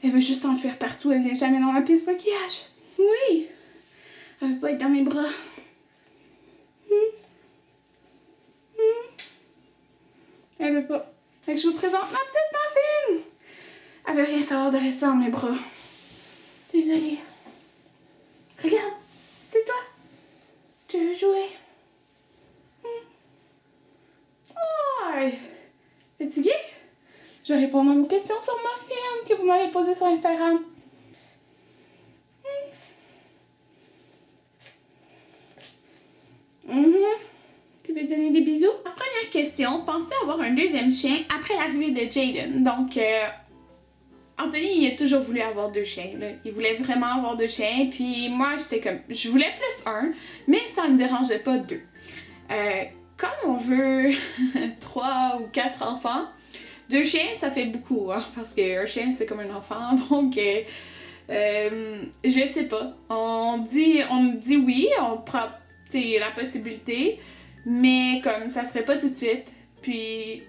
Elle veut juste s'enfuir partout, elle vient jamais dans ma pièce de maquillage. Oui! Elle veut pas être dans mes bras. Elle veut pas. Fait que je vous présente ma petite Muffin! Elle veut rien savoir de rester dans mes bras. Désolée. Regarde, c'est toi. Tu veux jouer? Oh! Fatiguée? Je vais répondre à vos questions sur Muffin que vous m'avez posées sur Instagram. Tu veux donner des bisous? La première question, pensez avoir un deuxième chien après l'arrivée de Jaden. Donc, Anthony, il a toujours voulu avoir 2 chiens. Là. Il voulait vraiment avoir 2 chiens. Puis moi, j'étais comme, je voulais plus un, mais ça ne me dérangeait pas 2. Comme on veut 3 ou 4 enfants, 2 chiens, ça fait beaucoup, hein, parce qu'un chien, c'est comme un enfant. Donc, je sais pas. On dit oui, on prend la possibilité, mais comme ça serait pas tout de suite. Puis,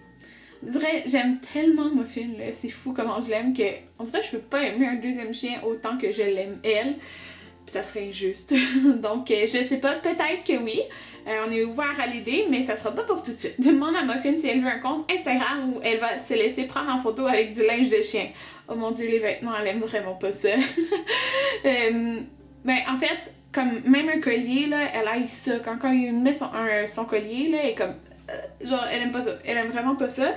on dirait, j'aime tellement Muffin, là, c'est fou comment je l'aime, que on dirait que je peux pas aimer un deuxième chien autant que je l'aime elle. Puis ça serait injuste. Donc, je sais pas, peut-être que oui. On est ouvert à l'idée, mais ça sera pas pour tout de suite. Demande à Muffin si elle veut un compte Instagram où elle va se laisser prendre en photo avec du linge de chien. Oh mon dieu, les vêtements, elle aime vraiment pas ça. Ben, en fait, comme même un collier, là, elle aime ça. Quand il met son collier, là, elle est comme... genre, elle aime pas ça. Elle aime vraiment pas ça.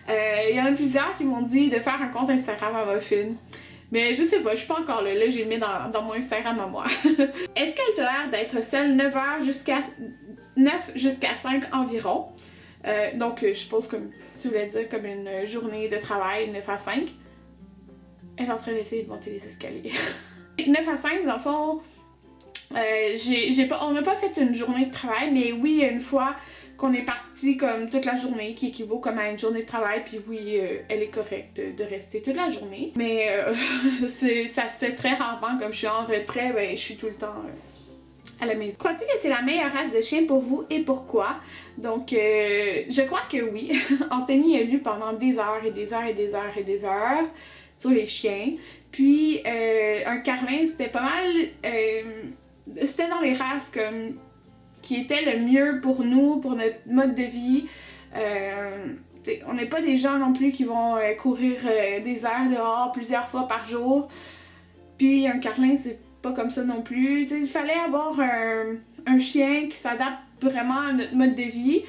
Il y en a plusieurs qui m'ont dit de faire un compte Instagram à Muffin. Mais je sais pas, je suis pas encore là, j'ai mis dans mon Instagram à moi. Est-ce qu'elle tolère d'être seule 9 jusqu'à 5 environ? Donc je suppose comme tu voulais dire comme une journée de travail 9 à 5. Elle est en train d'essayer de monter les escaliers. 9 à 5 dans le fond, on n'a pas fait une journée de travail, mais oui, une fois qu'on est parti comme toute la journée, qui équivaut comme à une journée de travail, puis oui, elle est correcte de rester toute la journée. Mais ça se fait très rarement, comme je suis en retrait, ben je suis tout le temps à la maison. Crois-tu que c'est la meilleure race de chien pour vous et pourquoi? Donc, je crois que oui. Anthony a lu pendant des heures et des heures et des heures et des heures sur les chiens. Puis, un carlin, c'était pas mal... c'était dans les races comme qui était le mieux pour nous, pour notre mode de vie. On n'est pas des gens non plus qui vont courir des heures dehors plusieurs fois par jour. Puis un carlin, c'est pas comme ça non plus. T'sais, il fallait avoir un chien qui s'adapte vraiment à notre mode de vie.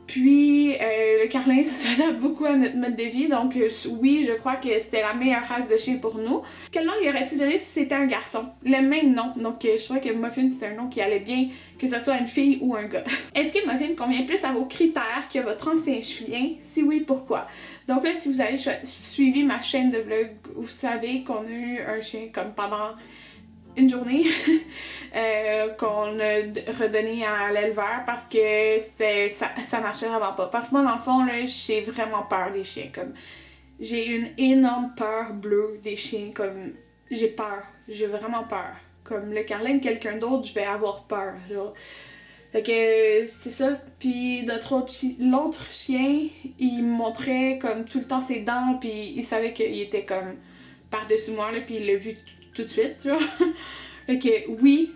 Puis le carlin, ça s'adapte beaucoup à notre mode de vie, donc oui, je crois que c'était la meilleure race de chien pour nous. Quel nom lui aurais-tu donné si c'était un garçon? Le même nom, donc je crois que Muffin c'est un nom qui allait bien, que ce soit une fille ou un gars. Est-ce que Muffin convient plus à vos critères que votre ancien chien? Si oui, pourquoi? Donc là, si vous avez suivi ma chaîne de vlog, vous savez qu'on a eu un chien comme pendant une journée qu'on a redonné à l'éleveur parce que ça marchait vraiment pas. Parce que moi, dans le fond, là, j'ai vraiment peur des chiens. Comme j'ai une énorme peur bleue des chiens. Comme j'ai peur. J'ai vraiment peur. Comme le carlin de quelqu'un d'autre, je vais avoir peur. Genre. Fait que c'est ça. Puis l'autre chien, il me montrait comme tout le temps ses dents, puis il savait qu'il était comme par-dessus moi, là, puis il l'a vu tout de suite, tu vois. Fait que oui,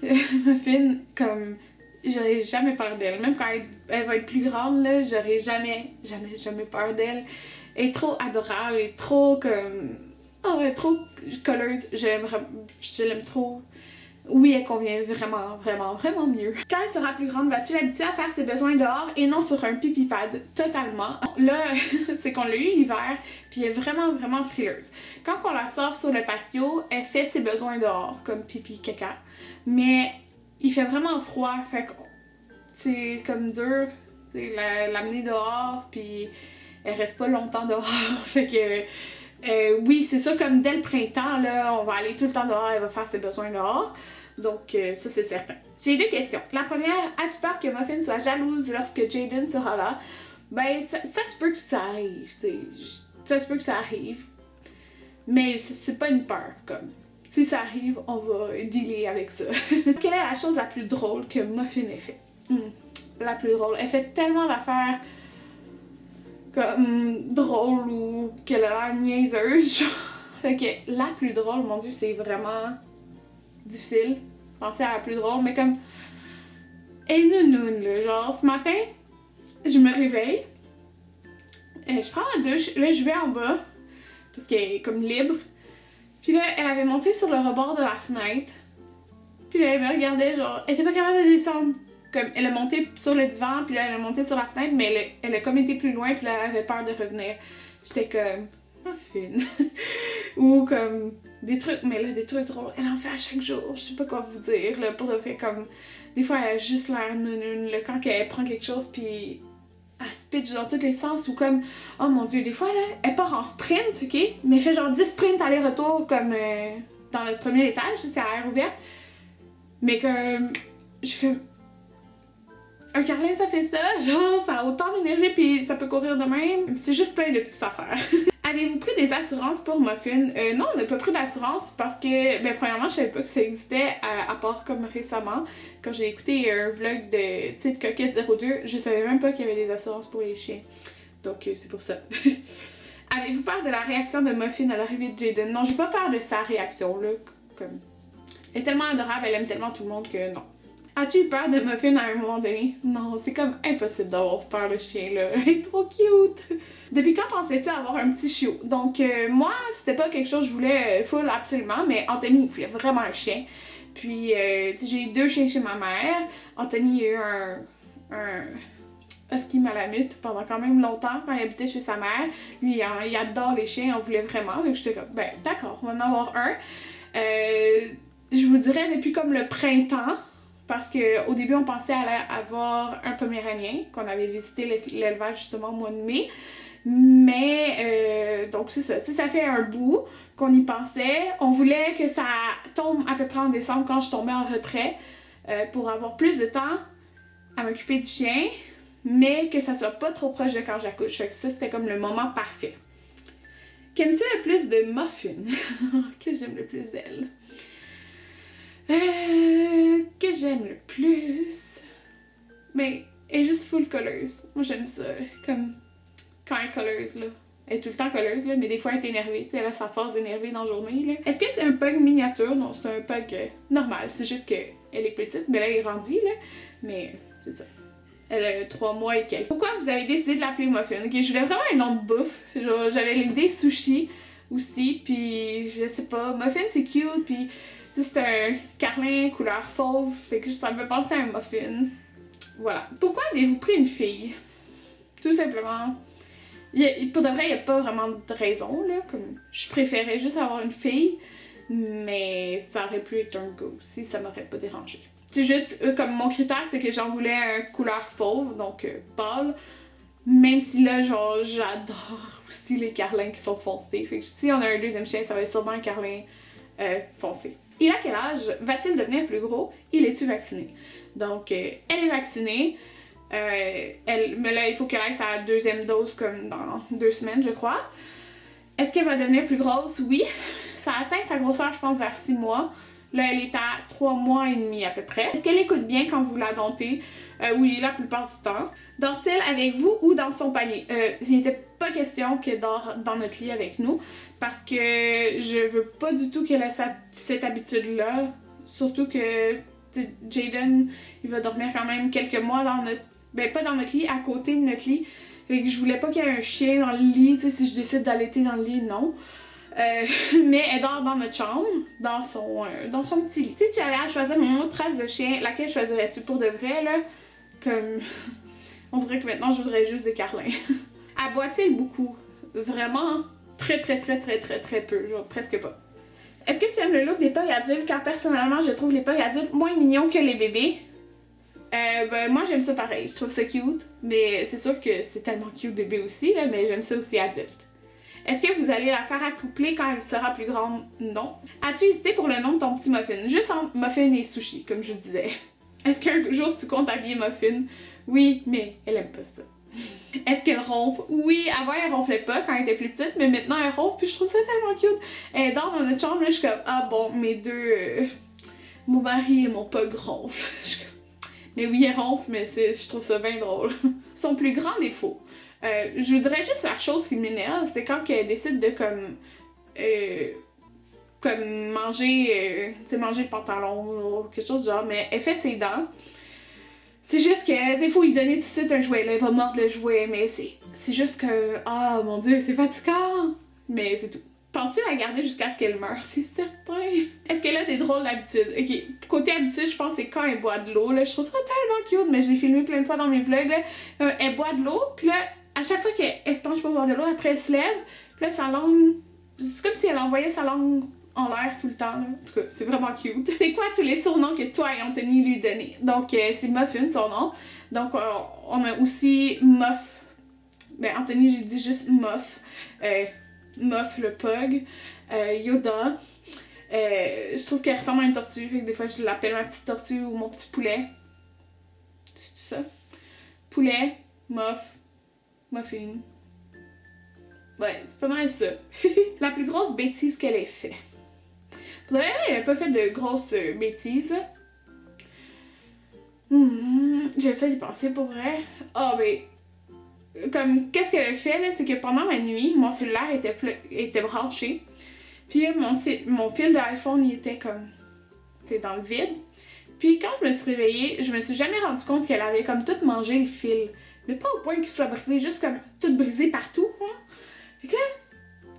Muffin, comme j'aurais jamais peur d'elle. Même quand elle va être plus grande, là, j'aurais jamais peur d'elle. Elle est trop adorable, elle est trop comme... Oh, elle est trop colleuse. Je l'aime trop. Oui, elle convient vraiment, vraiment, vraiment mieux. Quand elle sera plus grande, vas-tu l'habituer à faire ses besoins dehors et non sur un pipi pad? Totalement. Là, c'est qu'on l'a eu l'hiver, puis elle est vraiment, vraiment frileuse. Quand on la sort sur le patio, elle fait ses besoins dehors, comme pipi, caca. Mais il fait vraiment froid, fait que c'est comme dur l'amener dehors, puis elle reste pas longtemps dehors, fait que... oui, c'est ça, comme dès le printemps, là, on va aller tout le temps dehors, elle va faire ses besoins dehors. Donc, ça, c'est certain. J'ai 2 questions. La première, as-tu peur que Muffin soit jalouse lorsque Jaden sera là? Ben, ça se peut que ça arrive, t'sais. Ça se peut que ça arrive. Mais c'est pas une peur, comme. Si ça arrive, on va dealer avec ça. Quelle est la chose la plus drôle que Muffin ait fait? La plus drôle. Elle fait tellement d'affaires comme drôle ou qu'elle a l'air niaiseuse, genre. Ok, la plus drôle, mon dieu, c'est vraiment difficile. Penser à la plus drôle, mais comme... Et nounoun, là. Genre, ce matin, je me réveille, je prends ma douche, là, je vais en bas, parce qu'elle est comme libre. Puis là, elle avait monté sur le rebord de la fenêtre. Puis là, elle me regardait, genre, elle était pas capable de descendre. Comme, elle a monté sur le divan, puis là, elle a monté sur la fenêtre, mais elle a comme été plus loin, puis là, elle avait peur de revenir. J'étais comme, fine. Ou comme, des trucs, mais là, des trucs drôles. Elle en fait à chaque jour, je sais pas quoi vous dire, là, pour de vrai, comme, des fois, elle a juste l'air nounoun, là, quand elle prend quelque chose, puis elle se pitch dans tous les sens, ou comme, oh mon dieu, des fois, là, elle part en sprint, ok? Mais elle fait genre 10 sprints aller-retour, comme, dans le premier étage, c'est à air ouverte. Mais comme, je suis comme, un carlin ça fait ça, genre ça a autant d'énergie puis ça peut courir de même, c'est juste plein de petites affaires. Avez-vous pris des assurances pour Muffin? Non, on n'a pas pris d'assurance parce que, ben premièrement, je savais pas que ça existait à part comme récemment. Quand j'ai écouté un vlog de Petite Coquette 02, je savais même pas qu'il y avait des assurances pour les chiens. Donc c'est pour ça. Avez-vous peur de la réaction de Muffin à l'arrivée de Jaden? Non, j'ai pas peur de sa réaction là, comme... Elle est tellement adorable, elle aime tellement tout le monde que non. As-tu eu peur de Muffin à un moment donné? Non, c'est comme impossible d'avoir peur de ce chien-là. Elle est trop cute! Depuis quand pensais-tu avoir un petit chiot? Donc, moi, c'était pas quelque chose que je voulais full absolument, mais Anthony, il voulait vraiment un chien. Puis, j'ai eu 2 chiens chez ma mère. Anthony a eu un husky malamute pendant quand même longtemps quand il habitait chez sa mère. Lui, il adore les chiens, on voulait vraiment. Donc, j'étais comme, ben, d'accord, on va en avoir un. Je vous dirais depuis comme le printemps. Parce qu'au début, on pensait avoir un Poméránien, qu'on avait visité l'élevage justement au mois de mai. Mais, donc c'est ça, tu sais, ça fait un bout qu'on y pensait. On voulait que ça tombe à peu près en décembre quand je tombais en retrait pour avoir plus de temps à m'occuper du chien, mais que ça soit pas trop proche de quand j'accouche. Ça, c'était comme le moment parfait. Qu'aimes-tu le plus de Muffin? Que j'aime le plus d'elle? Que j'aime le plus. Mais elle est juste full colleuse. Moi j'aime ça. Comme quand elle est colleuse là. Elle est tout le temps colleuse là, mais des fois elle est énervée. Tu sais, elle a sa force d'énerver dans la journée là. Est-ce que c'est un pug miniature? Non, c'est un pug normal. C'est juste que elle est petite, mais là elle est grandie là. Mais c'est ça. Elle a 3 mois et quelques. Pourquoi vous avez décidé de l'appeler Muffin? Ok, je voulais vraiment un nom de bouffe. Genre, j'avais l'idée sushi aussi, puis je sais pas. Muffin c'est cute, puis c'est un carlin couleur fauve, fait que ça me fait penser à un muffin. Voilà. Pourquoi avez-vous pris une fille? Tout simplement. Pour de vrai, il n'y a pas vraiment de raison, là. Comme, je préférais juste avoir une fille, mais ça aurait pu être un gars aussi, ça m'aurait pas dérangé. C'est juste, comme mon critère, c'est que j'en voulais un couleur fauve, donc pâle. Même si là, genre, j'adore aussi les carlins qui sont foncés. Fait que si on a un deuxième chien, ça va être sûrement un carlin foncé. Il a quel âge? Va-t-il devenir plus gros? Il est-tu vacciné? Donc, elle est vaccinée. Mais là, il faut qu'elle aille sa 2e dose comme dans 2 semaines, je crois. Est-ce qu'elle va devenir plus grosse? Oui. Ça atteint sa grosseur, je pense, vers 6 mois. Là, elle est à 3 mois et demi à peu près. Est-ce qu'elle écoute bien quand vous la domptez? Oui, la plupart du temps. Dort-il avec vous ou dans son panier? Il n'était pas question qu'elle dort dans notre lit avec nous parce que je veux pas du tout qu'elle ait cette habitude-là. Surtout que Jaden, il va dormir quand même quelques mois dans notre... Ben, pas dans notre lit, à côté de notre lit. Fait que je voulais pas qu'il y ait un chien dans le lit, tu sais, si je décide d'allaiter dans le lit, non. Mais elle dort dans notre chambre, dans son petit lit. Si tu avais à choisir une autre race de chien, laquelle choisirais-tu pour de vrai, là? Comme... On dirait que maintenant, je voudrais juste des carlins. Aboie-t-il beaucoup? Vraiment très peu, genre presque pas. Est-ce que tu aimes le look des pugs adultes? Car personnellement, je trouve les pugs adultes moins mignons que les bébés. Ben moi j'aime ça pareil, je trouve ça cute, mais c'est sûr que c'est tellement cute bébé aussi, là, mais j'aime ça aussi adulte. Est-ce que vous allez la faire accoupler quand elle sera plus grande? Non. As-tu hésité pour le nom de ton petit Muffin? Juste entre Muffin et Sushi, comme je disais. Est-ce qu'un jour tu comptes habiller Muffin? Oui, mais elle aime pas ça. Est-ce qu'elle ronfle? Oui, avant elle ronflait pas quand elle était plus petite, mais maintenant elle ronfle, puis je trouve ça tellement cute. Elle dort dans notre chambre, là, je suis comme, ah bon, mes deux... mon mari et mon pug ronflent. Mais oui, elle ronfle, mais je trouve ça bien drôle. Son plus grand défaut. Je dirais juste la chose qui m'énerve, c'est quand elle décide de comme comme manger, tu sais, manger le pantalon ou quelque chose du genre, mais elle fait ses dents. C'est juste que, des faut lui donner tout de suite un jouet, là, elle va mordre le jouet, mais c'est juste que, ah mon dieu, c'est fatigant! Mais c'est tout. Penses-tu la garder jusqu'à ce qu'elle meure? C'est certain! Est-ce qu'elle a des drôles d'habitudes? Ok, côté habitude, je pense que c'est quand elle boit de l'eau, là, je trouve ça tellement cute, mais je l'ai filmé plein de fois dans mes vlogs, là. Elle boit de l'eau, puis là, à chaque fois qu'elle se penche pour boire de l'eau, après elle se lève, puis là, sa langue, c'est comme si elle envoyait sa langue en l'air tout le temps, là. En tout cas, c'est vraiment cute. C'est quoi tous les surnoms que toi et Anthony lui donnez? Donc, c'est Muffin, son nom. Donc, on a aussi Muff. Ben, Anthony, j'ai dit juste Muff. Muff le pug. Yoda. Je trouve qu'elle ressemble à une tortue, fait que des fois, je l'appelle ma petite tortue ou mon petit poulet. C'est ça? Poulet, Muff, Muffin. Ouais, c'est pas mal ça. La plus grosse bêtise qu'elle ait fait. Pour vrai, elle a pas fait de grosses bêtises. J'essaie d'y penser pour vrai. Ah, mais. Comme, qu'est-ce qu'elle a fait, là, c'est que pendant la nuit, mon cellulaire était branché. Puis mon fil d'iPhone, il était comme. C'est dans le vide. Puis quand je me suis réveillée, je me suis jamais rendu compte qu'elle avait comme tout mangé le fil. Mais pas au point qu'il soit brisé, juste comme tout brisé partout, hein. Fait que là,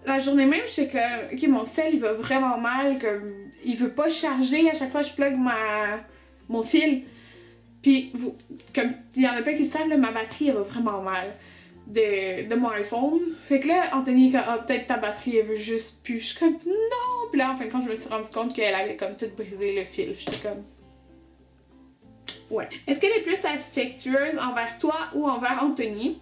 la journée même, je sais que ok, mon cell il va vraiment mal, comme il veut pas charger à chaque fois que je plug mon fil. Puis comme il y en a plein qui le savent, là, ma batterie elle va vraiment mal de mon iPhone. Fait que là, Anthony est comme ah, peut-être ta batterie elle veut juste plus. Je suis comme non! Puis là, en fin de compte, je me suis rendu compte qu'elle avait comme tout brisé le fil. J'étais comme ouais. Est-ce qu'elle est plus affectueuse envers toi ou envers Anthony?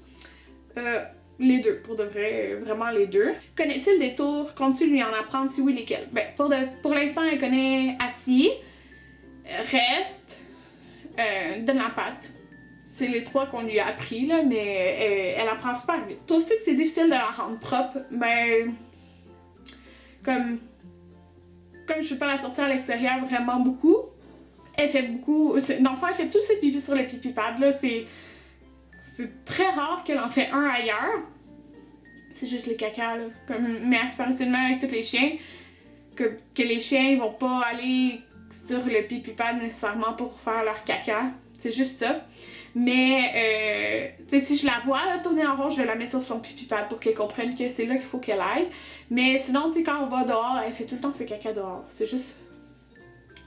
Les deux, pour de vrai, vraiment les deux. Connaît-il des tours? Comptes-tu lui en apprendre? Si oui, lesquels? Ben, pour l'instant, elle connaît assis, reste, donne la patte. C'est les trois qu'on lui a appris, là, mais elle apprend super vite. Trouves-tu que c'est difficile de la rendre propre? Ben, comme je peux pas la sortir à l'extérieur vraiment beaucoup, elle fait beaucoup. Dans le fond, elle fait tous ses pipis sur le pipi pad, là, c'est très rare qu'elle en fait un ailleurs. C'est juste les cacas, là. Mais assez facilement avec tous les chiens. Que les chiens ils vont pas aller sur le pipi pad nécessairement pour faire leur caca. C'est juste ça. Mais, tu sais, si je la vois là, tourner en rond, je vais la mettre sur son pipi pad pour qu'elle comprenne que c'est là qu'il faut qu'elle aille. Mais sinon, tu sais, quand on va dehors, elle fait tout le temps ses caca dehors. C'est juste.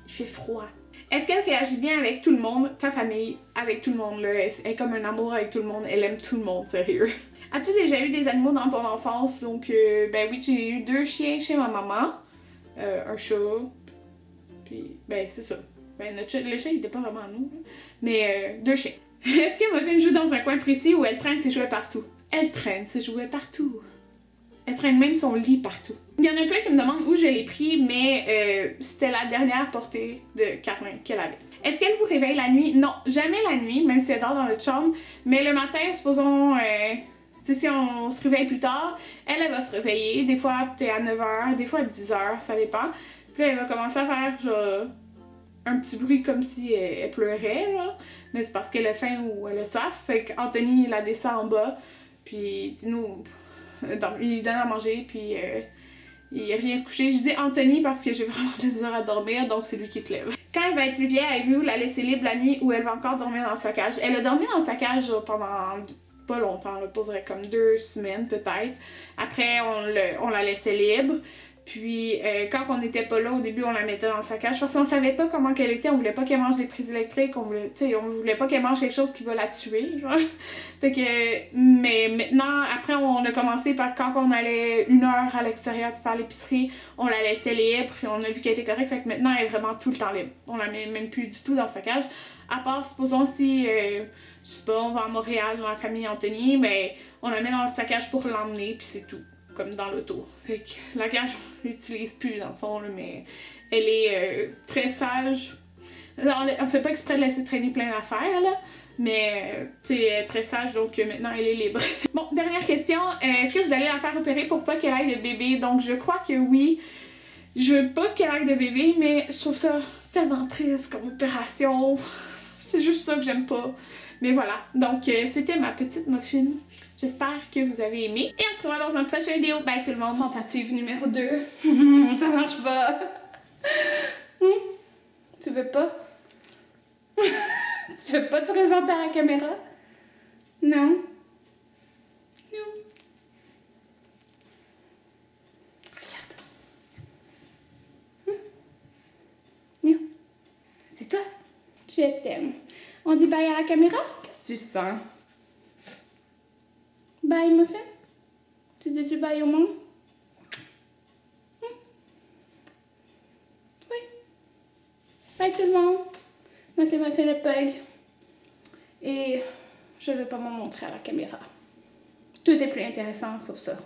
Il fait froid. Est-ce qu'elle réagit bien avec tout le monde, ta famille, avec tout le monde, là? Elle est comme un amour avec tout le monde, elle aime tout le monde, sérieux. As-tu déjà eu des animaux dans ton enfance? Donc, ben oui, j'ai eu 2 chiens chez ma maman, un chat, puis, ben c'est ça. Ben, le chat, il était pas vraiment à nous, mais 2 chiens. Est-ce que Muffin joue dans un coin précis ou elle traîne ses jouets partout? Elle traîne ses jouets partout. Elle traîne même son lit partout. Il y en a plein qui me demandent où je l'ai pris, mais c'était la dernière portée de Carmen qu'elle avait. Est-ce qu'elle vous réveille la nuit? Non, jamais la nuit, même si elle dort dans notre chambre. Mais le matin, supposons, si on se réveille plus tard, elle va se réveiller. Des fois, peut-être à 9h, des fois à 10h, ça dépend. Puis là, elle va commencer à faire genre un petit bruit comme si elle pleurait, là. Mais c'est parce qu'elle a faim ou elle a soif. Fait qu'Anthony la descend en bas, puis dis-nous, il lui donne à manger, puis il revient se coucher. Je dis Anthony parce que j'ai vraiment de la misère à dormir, donc c'est lui qui se lève. Quand elle va être plus vieille, avez-vous la laisser libre la nuit ou elle va encore dormir dans sa cage? Elle a dormi dans sa cage pendant pas longtemps, là, pas vrai, comme 2 semaines peut-être. Après, on la laissait libre. Puis quand on n'était pas là, au début, on la mettait dans sa cage parce qu'on savait pas comment qu'elle était, on voulait pas qu'elle mange des prises électriques, on voulait pas qu'elle mange quelque chose qui va la tuer, genre. Fait que, mais maintenant, après, on a commencé par quand on allait 1 heure à l'extérieur de faire l'épicerie, on la laissait libre, et on a vu qu'elle était correcte, fait que maintenant, elle est vraiment tout le temps libre. On la met même plus du tout dans sa cage, à part, supposons si, je sais pas, on va à Montréal dans la famille Anthony, ben, on la met dans sa cage pour l'emmener, puis c'est tout. Comme dans l'auto. Fait que la cage, on l'utilise plus dans le fond, là, mais elle est très sage. On fait pas exprès de laisser traîner plein d'affaires, là, mais tu sais, très sage, donc maintenant elle est libre. Bon, dernière question, est-ce que vous allez la faire opérer pour pas qu'elle aille de bébé? Donc je crois que oui. Je veux pas qu'elle aille de bébé, mais je trouve ça tellement triste comme opération. C'est juste ça que j'aime pas. Mais voilà, donc c'était ma petite Muffin. J'espère que vous avez aimé. Et on se revoit dans un prochain vidéo. Bye tout le monde. Tentative numéro 2. Ça marche pas. Tu veux pas? Tu veux pas te présenter à la caméra? Non? Non. Regarde. Non. C'est toi. Je t'aime. On dit bye à la caméra? Qu'est-ce que tu sens? Bye, Muffin? Tu dis du bye au monde? Oui. Bye tout le monde. Moi, c'est Muffin le Pug. Et je ne vais pas me montrer à la caméra. Tout est plus intéressant sauf ça.